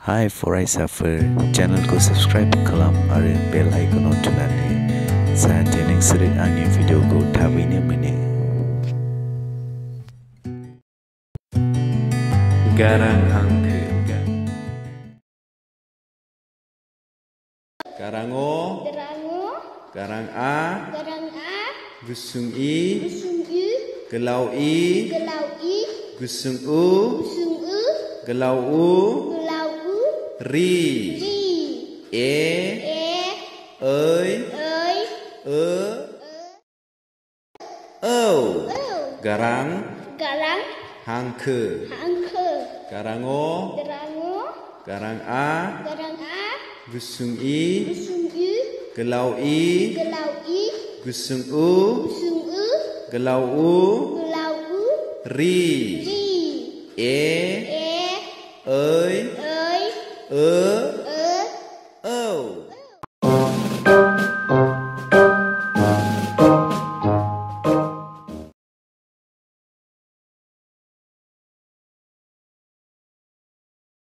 Hai Faraisafar, channelku subscribe kalam आरो bell icon थुनानै जाहाथे नोंसोरो आंनि भिडिअखौ थाबैनो मोनो। Garang हांखो Garango Garang A Gusung I Gelau I Gusung U Gelau U Ri E Ơi Garang Hankö Garango Garang A Gusung I Gelau I Gusung U Gelau U Ri E Ơi